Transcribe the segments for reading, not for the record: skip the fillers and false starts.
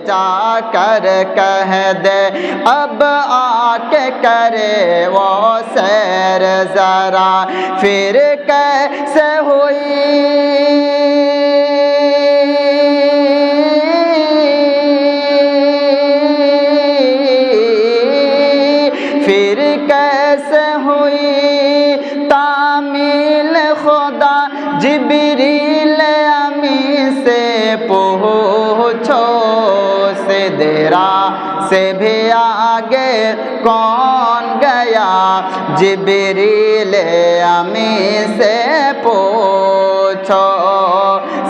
जाकर कह दे अब आके करे वो सैर जरा, फिर कैसे हुई फिर कैसे हुई तामील खुदा, जिब्रील अमी से पूछो, सिदरा से भी आगे कौन गया, जिब्रील अमी से पूछो,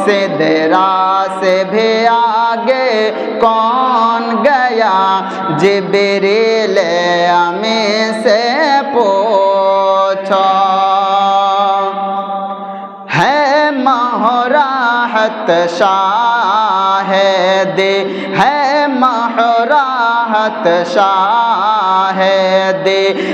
सिदरा से भी आगे कौन गया, जिब्रील अमी से पूछो। है महराहत शाहिदी, है महराहत शाहिदी,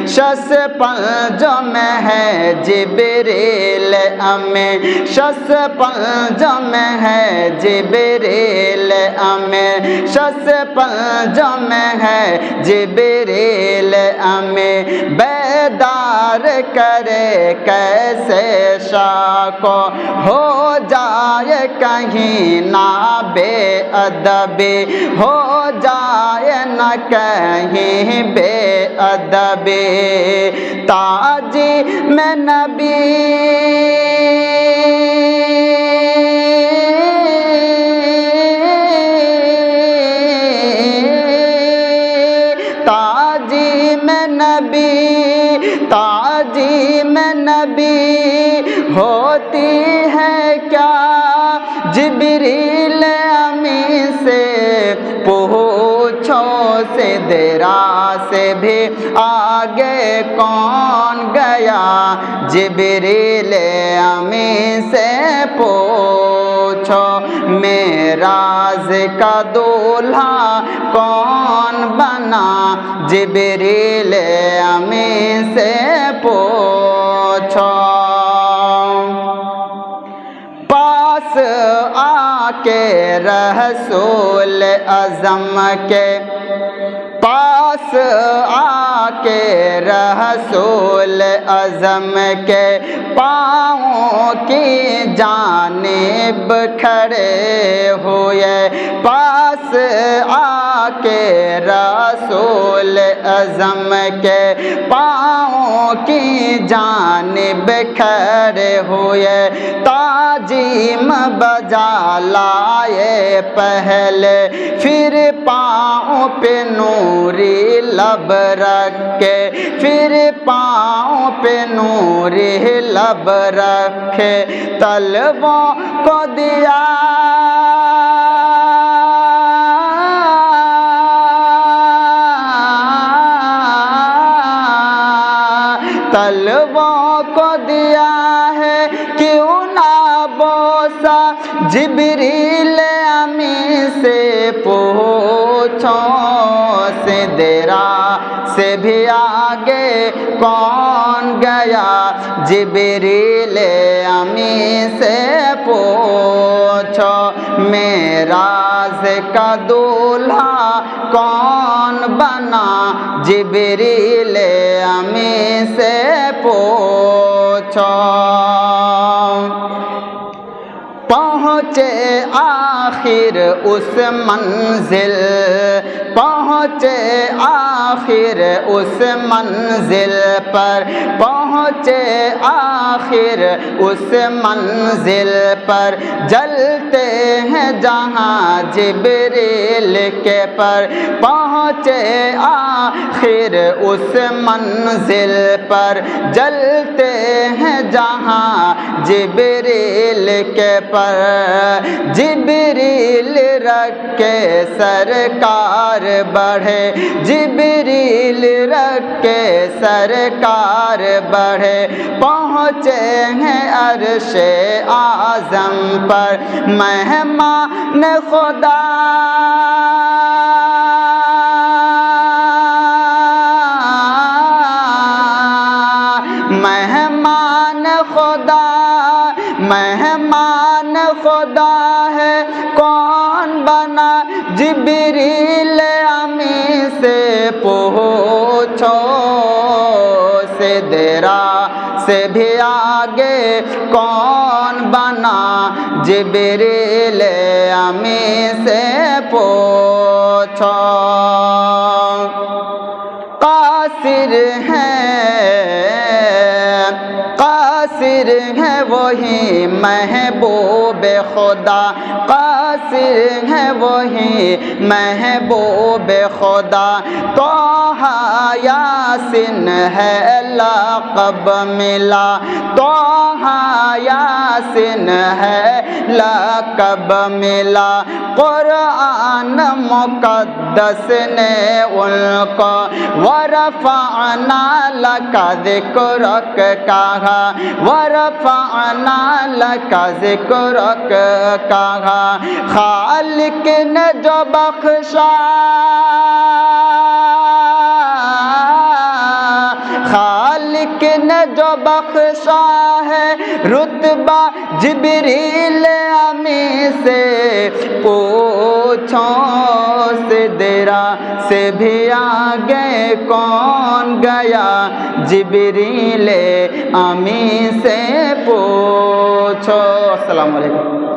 शस पंजों में है जिब्रील अमी, शस पंजों में है जिब्रील अमी, शस पंजों में है जिब्रील अमी, बेदार करे कैसे शाको, हो जाए कहीं ना बेअदबी, हो जाए न कहीं बेअदबी, ताजी में नबी ताजी में नबी, ताजी में नबी होती है क्या, जिब्रील अमी से पूछो, सिदरा से भी आगे कौन गया, जिब्रील अमी से पूछो, मेराज का दूल्हा कौन बना, जिब्रील अमी से पूछो। पास आके रसूल अज़म के, पास आके रसूल अज़म के पाँवों की जानिब खड़े हुए, पास आके रसूल अज़म के पाँवों की जानिब खड़े हुए, ताजीम बजा लाए पहले, फिर पाँव पे नूरी लब रख के, फिर पाँव पे नूरी लब रखे, तलवों को दिया तलवों को दिया है क्यों ना बोसा, जिब्रील अमी से पूछो, सिदरा से भी आगे कौन गया, जिब्रील अमी से पूछो, मेराज का दूल्हा कौन बना, जिब्रील अमी से पूछो। पहुँचे आखिर उस मंजिल, पहुँचे आखिर उस मंजिल पर, पहुँचे आखिर उस मंजिल पर, जलते हैं जहाँ जिब्रील के पर, पहुँचे आखिर उस मंजिल पर, जलते हैं जहाँ जिब्रील के पर, जिब्रील रख के सरकार बढ़े, जिब्रील रख के सरकार बढ़े, पहुँचे हैं अर्शे आज़म पर, मेहमान खुदा मेहमान खुदा, मेहमान खुदा है कौन बना, जिब्रील जिब्रील आमी से पूछो, सिदरा से भी आगे कौन बना, जिब्रील आमी से पूछो। कासिर है वही महबूब खुदा, कासिर है वही महबूब खुदा। तोहा यासिन है लक़ब मिला, तोहा यासिन है लक़ब मिला। कुरान मुक़द्दस ने उनको वरफ़अना लका ज़िक्रक कहा, वरफ़अना लका ज़िक्रक कहा। खालिक ने जो बख्शा, खालिक ने जो बख्शा है रुतबा, जिब्रील आमी से पूछो, सिदरा से भी आगे कौन गया, जिब्रील आमी से पूछो। अस्सलामु अलैकुम।